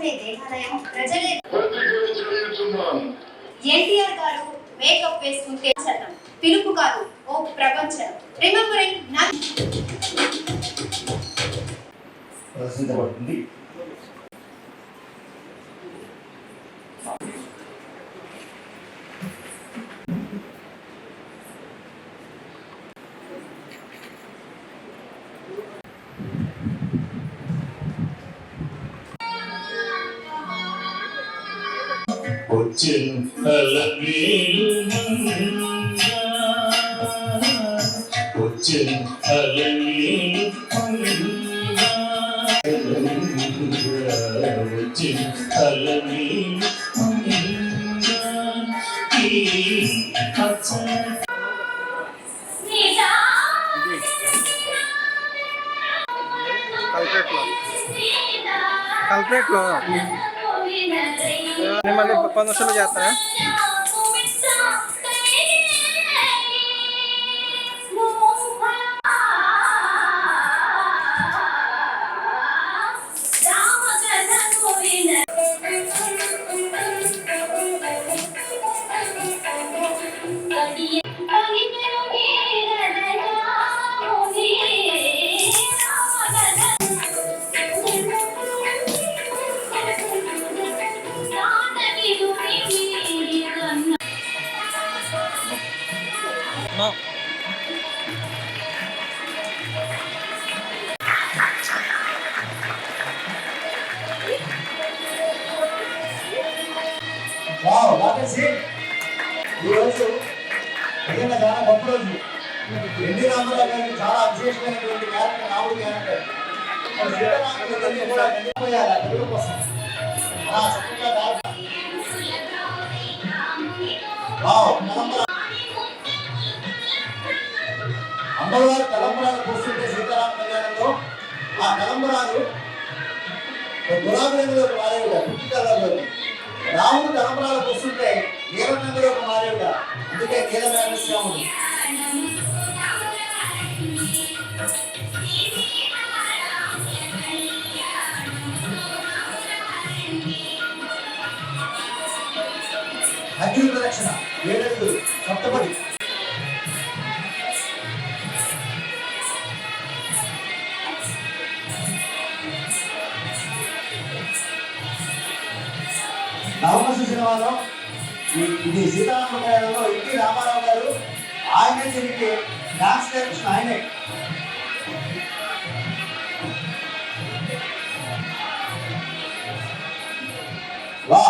చేసుకునే దేవాలయం ప్రజలే. ఎన్టీఆర్ గారు మేకప్ వేసుకుంటే పిలుపు కాదు, ఓ ప్రపంచం. రిమెంబరింగ్ ప్రదర్శించబడుతుంది. కల్పరేట్ లో మళ్ళీ 10 నిమిషాలు చేస్తారా? No. Wow, what is it? ఈ రోజు నిజంగా చాలా గొప్ప రోజు. ఎన్టీ రామారావు గారికి చాలా విశేషమైనటువంటి క్యారెక్టర్, రాముడు క్యారెక్టర్. సీతారాముడు కూడా వెళ్ళిపోయారు ఆ తెలుగు కోసం. అమ్మవారు తలంబరాలు పోస్తుంటే సీతారామ కళ్యాణంలో ఆ తలంబరాలు గులాబీ రంగులో ఒక మారేవిడ, పుట్టి కలర్లో. రాముడు తలంబరాలు పోస్తుంటే నీలం రంగులో ఒక మారేవిడ, అందుకే నీలమేఘ శ్యాముడు. అగ్ని ప్రదక్షిణ 7 అడుగులు సప్తపది. నవమశ సినిమాలో ఇది సీతారామ కళ్యాణంలో ఎన్టీ రామారావు గారు ఆయనే దీనికి డాన్స్ డైరెక్షన్ ఆయనే. వా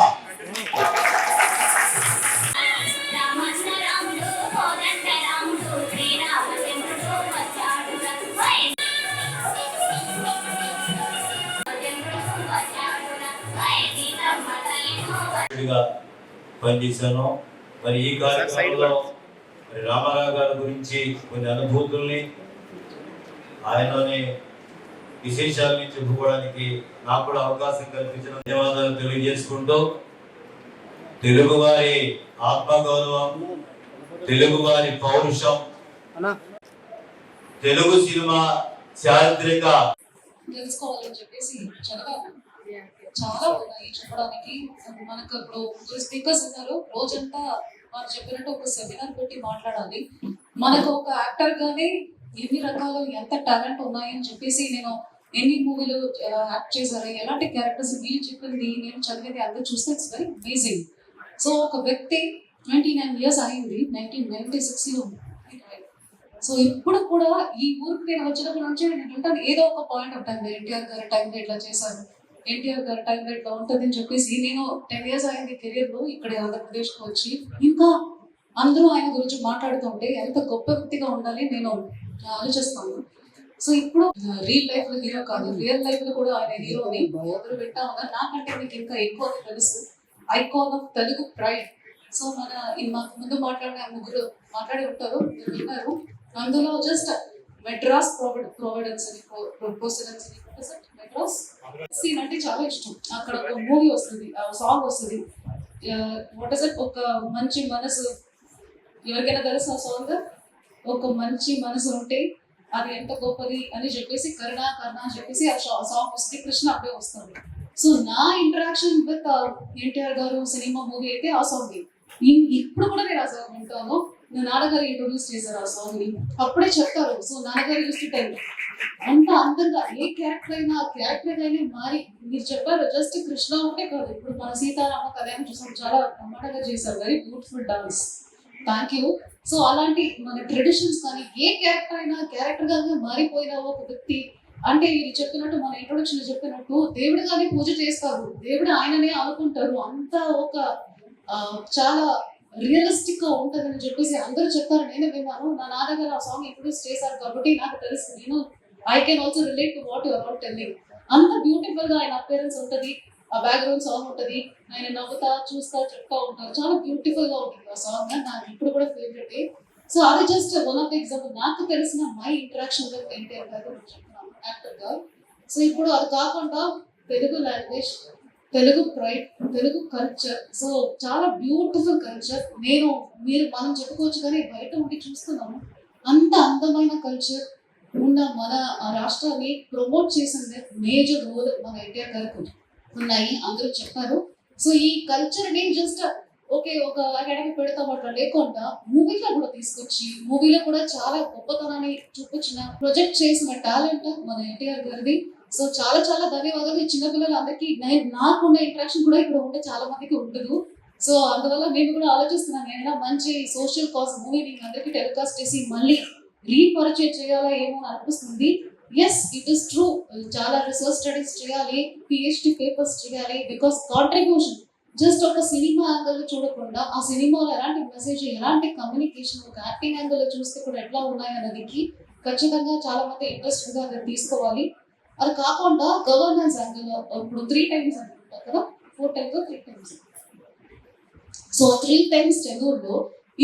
పనిచేశాను. మరి ఈ కార్యక్రమంలో రామారావు గారి గురించి కొన్ని అనుభూతుల్ని, ఆయనలోని విశేషాలని చెప్పుకోవడానికి నాకు కూడా అవకాశం కల్పించిన ధన్యవాదాలు తెలియజేసుకుంటూ, తెలుగు వారి ఆత్మగౌరవం, తెలుగు వారి పౌరుషం, తెలుగు సినిమా చారిత్రక తెలుసుకోవాలని చెప్పేసి చాలా ఉన్నాయి చెప్పడానికి. మనకు ఇప్పుడు స్పీకర్స్ ఉన్నారు, రోజంతా వారు చెప్పినట్టు ఒక సెమినార్ పెట్టి మాట్లాడాలి. మనకు ఒక యాక్టర్ గానే ఎన్ని రకాలు, ఎంత టాలెంట్ ఉన్నాయని చెప్పేసి, నేను ఎన్ని మూవీలు యాక్ట్ చేశారు, ఎలాంటి క్యారెక్టర్స్, మీరు చెప్పింది నేను చదివేది అందరూ చూస్తే ఇట్స్ వెరీ అమేజింగ్. సో ఒక వ్యక్తి 29 years అయింది, 1996లో. సో ఇప్పుడు కూడా ఈ ఊరికి నేను వచ్చినప్పటి నుంచి నేను అంటాను, ఏదో ఒక పాయింట్ ఆఫ్ టైం ఎన్టీఆర్ గారి టైంలో ఇట్లా చేశాను, ఎన్టీఆర్ గారి టైంలో ఇట్లా ఉంటుంది అని చెప్పేసి, నేను 10 years అయింది కెరీర్లో ఇక్కడ ఆంధ్రప్రదేశ్కి వచ్చి, ఇంకా అందరూ ఆయన గురించి మాట్లాడుతుంటే ఎంత గొప్ప వ్యక్తిగా ఉండాలి నేను ఆలోచిస్తాను. సో ఇప్పుడు రియల్ లైఫ్ లో హీరో కాదు, రియల్ లైఫ్ లో కూడా ఆయన హీరోని అందరూ వింటా ఉన్నారు. నాకంటే మీకు ఇంకా ఎక్కువ తెలుసు, icon of Telugu pride. So మాకు ముందు మాట్లాడిన ముగ్గురు మాట్లాడి ఉంటారు, మీరు విన్నారు. అందులో జస్ట్ మెడ్రాస్ ప్రొవిడెన్స్ అని, ప్రొసిడెన్స్ అని, మెడ్రాస్ సీన్ అంటే చాలా ఇష్టం. అక్కడ ఒక మూవీ వస్తుంది, సాంగ్ వస్తుంది, వాట్ ఇస్ ఇట్, ఒక మంచి మనసు. ఎవరికైనా తెలుసు ఆ సాంగ్? ఒక మంచి మనసు ఉంటే అది ఎంత గొప్పది అని చెప్పేసి, కరుణ కరుణ అని చెప్పేసి ఆ సాంగ్ వస్తుంది, కృష్ణ అప్పుడే వస్తుంది. సో నా ఇంటరాక్షన్ విత్ ఎన్టీఆర్ గారు సినిమా మూవీ అయితే ఆ సాంగ్. ఇప్పుడు కూడా నేను ఆ సాంగ్ వింటాను. నాన్నగారు ఇంట్రొడ్యూస్ చేశారు ఆ సాంగ్ ని, అప్పుడే చెప్తారు. సో నాన్నగారు యూస్ టు టెల్ అంత అందంగా ఏ క్యారెక్టర్ అయినా ఆ క్యారెక్టర్ అయినా మారి. మీరు చెప్పారు జస్ట్ కృష్ణ ఒకటే కాదు, ఇప్పుడు మన సీతారామ కళ్యాణం చూసాం, చాలా టమాటాగా చేశారు. Very beautiful dance. Thank you. So అలాంటి మన ట్రెడిషన్స్ కానీ ఏ క్యారెక్టర్ అయినా క్యారెక్టర్ గా మారిపోయిన ఒక వ్యక్తి అంటే మీరు చెప్పినట్టు మన ఇంట్రొడక్షన్ లో చెప్పినట్టు దేవుడిగానే పూజ చేస్తారు, దేవుడు ఆయననే అనుకుంటారు. అంత ఒక చాలా రియలిస్టిక్ గా ఉంటదని చెప్పేసి అందరూ చెప్తారు. నేనే విన్నాను. నా నాన్నగారు ఆ సాంగ్ ఇంట్రొడ్యూస్ చేశారు కాబట్టి నాకు తెలుసు. నేను I can also relate to what your all telling. అంత బ్యూటిఫుల్ గా ఆయన అపియరెన్స్ ఉంటది, ఆ బ్యాక్గ్రౌండ్ సాంగ్ ఉంటది, ఆయన నవ్వుతా చూస్తా చెప్తా ఉంటారు. చాలా బ్యూటిఫుల్ గా ఉంటుంది ఆ సాంగ్. నాకు ఇప్పుడు కూడా ఫేవరెట్. సో అది just one of the example. నాకు తెలిసిన మై ఇంటరాక్షన్ విత్ ఎన్టీఆర్ గారు చెప్తున్నాను యాక్టర్ గా. సో ఇప్పుడు అది కాకుండా Telugu language, Telugu pride, Telugu culture, so చాలా బ్యూటిఫుల్ కల్చర్. మనం చెప్పుకోవచ్చు కానీ బయట ఉండి చూస్తున్నాము. అంత అందమైన కల్చర్ ఉన్న మన రాష్ట్రాన్ని ప్రమోట్ చేసింది మేజర్ రోల్ మన ఎన్టీఆర్ గారికి ఉన్నాయి, అందరూ చెప్పారు. సో ఈ కల్చర్ ని జస్ట్ ఓకే ఒక అకాడమీ పెడతాం అట్లా లేకుండా మూవీలో కూడా తీసుకొచ్చి మూవీలో కూడా చాలా గొప్పతనాన్ని చూపించిన ప్రొజెక్ట్ చేసిన టాలెంట్ మన ఎన్టీఆర్ గారిది. సో చాలా చాలా ధన్యవాదాలు. ఈ చిన్నపిల్లలందరికీ నాకున్న ఇంట్రాక్షన్ కూడా ఇక్కడ ఉంటే చాలా మందికి ఉండదు. సో అందువల్ల నేను కూడా ఆలోచిస్తున్నాను, ఏమైనా మంచి సోషల్ కాజ్ మూవీ మీకు అందరికీ టెలికాస్ట్ చేసి మళ్ళీ రీపరిచయం చేయాలా ఏమో అని అనిపిస్తుంది. Yes, it is true. చాలా రీసెర్చ్ స్టడీస్ చేయాలి, పిహెచ్డి పేపర్స్ చేయాలి. బికాస్ కాంట్రిబ్యూషన్ జస్ట్ ఒక సినిమా యాంగిల్ చూడకుండా ఆ సినిమాలో ఎలాంటి మెసేజ్, ఎలాంటి కమ్యూనికేషన్, ఒక యాక్టింగ్ యాంగిల్ చూస్తే కూడా ఎట్లా ఉన్నాయన్నదికి ఖచ్చితంగా చాలా మంది ఇంట్రెస్టెడ్ గా అది తీసుకోవాలి. అది కాకుండా గవర్నెన్స్ యాంగిల్ ఇప్పుడు 3 times అనుకుంటారు కదా, 4 times 3 times. సో 3 times టెన్యూర్లో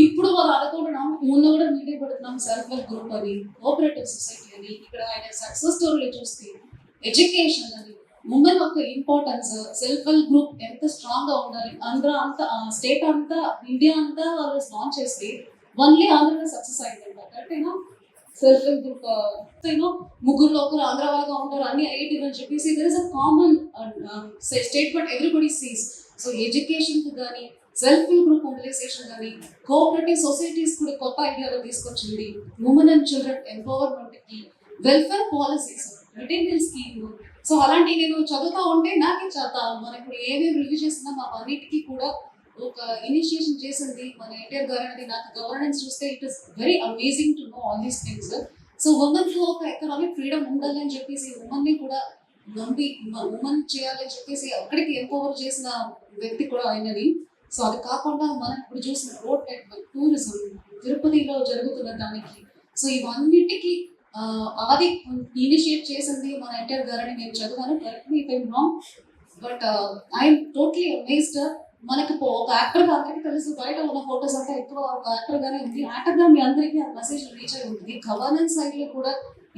ఇప్పుడు వాళ్ళు అనుకుంటున్నాం, మొన్న కూడా మీటింగ్ పెడుతున్నాం సెల్ఫ్ హెల్ప్ గ్రూప్ అని, కోఆపరేటివ్ సొసైటీ అని. ఇక్కడ ఆయన సక్సెస్ స్టోరీలు చూస్తే ఎడ్యుకేషన్ అని, ఉమెన్ యొక్క ఇంపార్టెన్స్, సెల్ఫ్ హెల్ప్ గ్రూప్ ఎంత స్ట్రాంగ్ గా ఉండాలి, అంతా స్టేట్ అంతా ఇండియా అంతా వాళ్ళు లాంచ్ చేస్తే ఓన్లీ ఆంధ్రలో సక్సెస్ అయిందంట. కరెక్టేనా? సెల్ఫ్ హెల్ప్ గ్రూప్ ముగ్గురులో ఒకరు ఆంధ్ర వాళ్ళగా ఉంటారు, అన్ని ఐఐటీ అని చెప్పేసి there is a common statement everybody sees. So education కి కానీ, సెల్ఫ్ హెల్ప్ గ్రూప్ మొబిలైజేషన్ కానీ, కోఆపరేటివ్ సొసైటీస్ కూడా కొత్త ఐడియాలో తీసుకొచ్చింది. ఉమెన్ అండ్ చిల్డ్రన్ ఎంపవర్మెంట్ కి, వెల్ఫేర్ పాలసీస్, రిటైనల్ స్కీమ్. సో అలాంటి నేను చదువుతా ఉంటే నాకే మనం ఇప్పుడు ఏమేమి రివ్యూ చేస్తున్నాం అవన్నిటికీ కూడా ఒక ఇనిషియేషన్ చేసింది మన ఎన్టీఆర్ గారు అనేది. నాకు గవర్నెన్స్ చూస్తే it is very amazing to know all these things. So women కు ఒక ఎకనామిక్ ఫ్రీడమ్ ఉండాలి అని చెప్పేసి ఉమెన్ ని కూడా నమ్మి ఉమెన్ చేయాలని చెప్పేసి అక్కడికి ఎంపవర్ చేసిన వ్యక్తి కూడా అయినది. సో అది కాకుండా మనం ఇప్పుడు చూసిన రోడ్ టూరిజం తిరుపతిలో జరుగుతున్న దానికి, సో ఇవన్నిటికీ అది ఇనిషియేట్ చేసింది మన ఎన్టీఆర్ గారని నేను చదివాను. Correct me if I am wrong, but I'm totally amazed. మనకి ఒక యాక్టర్ గా అందరికీ తెలుసు, బయట ఉన్న ఫోటోస్ అంటే ఎక్కువ ఒక యాక్టర్ గానే ఉంది. యాక్టర్ గా మీ అందరికీ ఆ మెసేజ్ రీచ్ అయి ఉంటుంది. గవర్నెన్స్ సైడ్ లో కూడా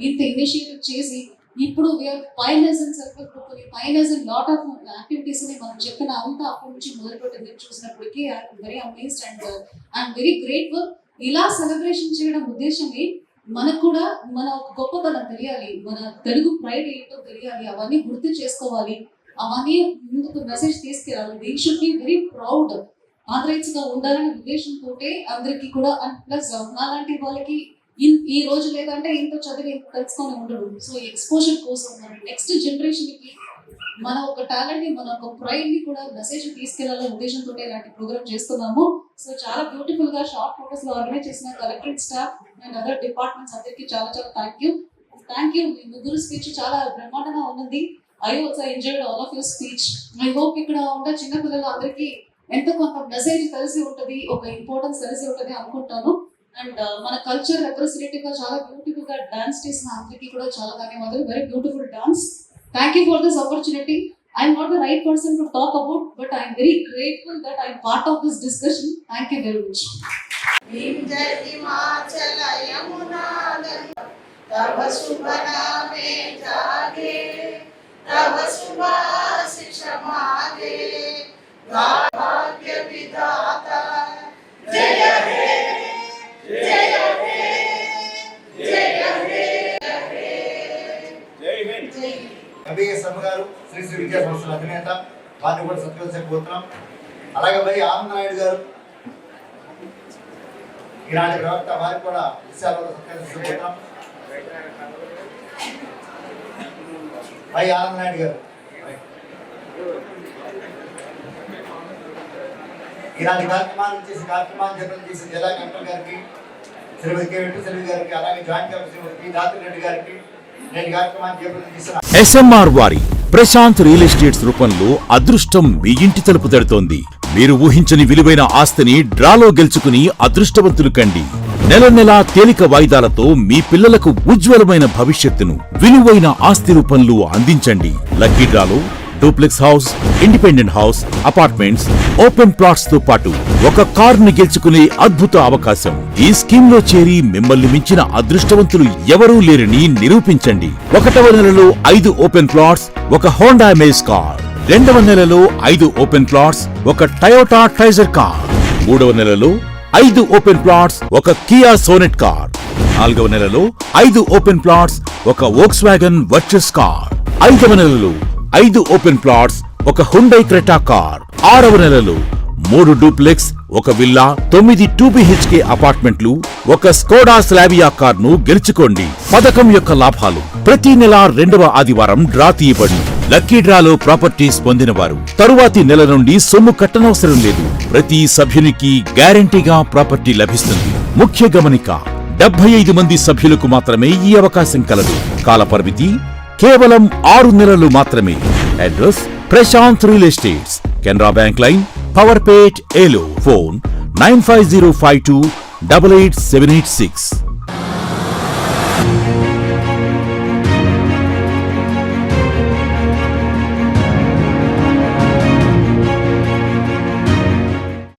ఇంత ఇనిషియేటివ్ చేసి ఇప్పుడు we are పైనర్స్ and self help group అని, పైనర్స్ అండ్ లాట్ ఆఫ్ యాక్టివిటీస్ ని మనం చెప్పిన అంతా అప్పటి నుంచి మొదలుపెట్టింది చూసినప్పటికీ I'm very amazed and I'm very grateful. ఇలా సెలబ్రేషన్ చేయడం ఉద్దేశమే మనకు కూడా మన ఒక గొప్పతనం తెలియాలి, మన తెలుగు ప్రైడ్ ఏంటో తెలియాలి, అవన్నీ గుర్తు చేసుకోవాలి, అవన్నీ ముందుకు మెసేజ్ తీసుకెళ్ళాలి. They should be very proud, Andhraites గా ఉండాలనే ఉద్దేశంతో అందరికీ కూడా. అండ్ ప్లస్ నాలాంటి వాళ్ళకి ఈ రోజు లేదంటే ఇంత చదివి ఇంత తెలుసుకొని ఉండడు. సో ఎక్స్పోజర్ కోసం మన నెక్స్ట్ జనరేషన్ కి మన ఒక టాలెంట్ ని, మన ఒక ప్రైడ్ ని కూడా మెసేజ్ తీసుకెళ్లాలనే ఉద్దేశంతో ఇలాంటి ప్రోగ్రామ్ చేస్తున్నాము. సో చాలా బ్యూటిఫుల్ గా షార్ట్ ఫోటోస్ లో ఆర్గనైజ్ చేసిన collectorate staff and other departments అందరికీ చాలా చాలా థ్యాంక్ యూ. మీ ముగ్గురు స్పీచ్ చాలా బ్రహ్మాండంగా ఉన్నది. I also enjoyed all of your speech. I hope ఇక్కడ ఉన్న చిన్న పిల్లలు అందరికీ ఎంత కొంత మెసేజ్ తెలిసి ఉంటుంది, ఒక ఇంపార్టెన్స్ తెలిసి ఉంటుంది అనుకుంటాను. అండ్ మన కల్చర్ రిప్రజెంటేటివ్ గా చాలా బ్యూటిఫుల్ గా డాన్స్ చేసిన అందరికీ కూడా చాలా ధన్యవాదాలు. Very beautiful dance. Thank you for this opportunity. I am not the right person to talk about, but I am very grateful that I am part of this discussion. Thank you very much. तब सुबह में जागे, तब सुभाषिष मागे, भाग्य विधाता जय हे, जय हे, जय हे, जय हे, जय हिंद। ఎంబీఎస్ అమ్మ గారు శ్రీ శ్రీ విద్యా సంస్థల అధినేత, వారిని కూడా సత్కరించకపోతున్నాం. అలాగే వై ఆనంద నాయుడు గారు ఈనాటి ప్రవక్త, వారికి కూడా విశాలలో సత్కరించకపోతున్నాం. వై ఆనంద నాయుడు గారు ఈనాటి కార్యక్రమాన్ని జపం చేసిన జిల్లా కలెక్టర్ గారికి, శ్రీమతి కె వెంకటేశ్వర గారికి, అలాగే జాయింట్ కలెక్టర్ శ్రీమతి దాత్రి రెడ్డి గారికి నేను కార్యక్రమాన్ని జపం చేసిన SMR వారి ప్రశాంత్ రియల్ ఎస్టేట్స్ రూపంలో అదృష్టం మీ ఇంటి తలుపు తడుతోంది. మీరు ఊహించని విలువైన ఆస్తిని డ్రాలో గెలుచుకుని అదృష్టవంతులు కండి. నెల నెలా తేలిక వాయిదాలతో మీ పిల్లలకు ఉజ్వలమైన భవిష్యత్తును విలువైన ఆస్తి రూపంలో అందించండి. లక్కీ డ్రాలో duplex house, independent house, apartments, open plots తో పాటు ఒక కారుని గెలుచుకునే అద్భుత అవకాశం. ఈ స్కీమ్ లో చేరి మిమ్మల్ని మించిన అదృష్టవంతులు ఎవరూ లేరని నిరూపించండి. 1వ నెలలో 5 ఓపెన్ ప్లాట్స్, ఒక హోండా అమేజ్ కార్. 2వ నెలలో 5 ఓపెన్ ప్లాట్స్, ఒక టయోటా ట్రైజర్ కార్. 3వ నెలలో 5 ఓపెన్ ప్లాట్స్, ఒక కియా సోనెట్ కార్. 4వ నెలలో 5 ఓపెన్ ప్లాట్స్, ఒక వోక్స్వాగన్ వర్చస్ కార్. 5వ నెలలో 5 ఓపెన్ ప్లాట్స్, ఒక హుండై క్రెటా కార్. 6వ నెలలో 3 డూప్లెక్స్, ఒక విల్లా, 9 2BHK అపార్ట్మెంట్లు, ఒక స్కోడా స్లావియా కార్ ను గెలుచుకోండి. పథకం యొక్క లాభాలు: ప్రతి నెల 2వ ఆదివారం డ్రా తీయబడి లక్కీ డ్రాలో ప్రాపర్టీస్ పొందిన వారు తరువాతి నెల నుండి సొమ్ము కట్టనవసరం లేదు. ప్రతి సభ్యునికి గ్యారంటీగా ప్రాపర్టీ లభిస్తుంది. ముఖ్య గమనిక: 75 మంది సభ్యులకు మాత్రమే ఈ అవకాశం కలదు. కాల పరిమితి కేవలం 6 నెలలు మాత్రమే. Address: Prashant real estates, Canara bank line, Powerpet, Eluru. Phone 9505288786.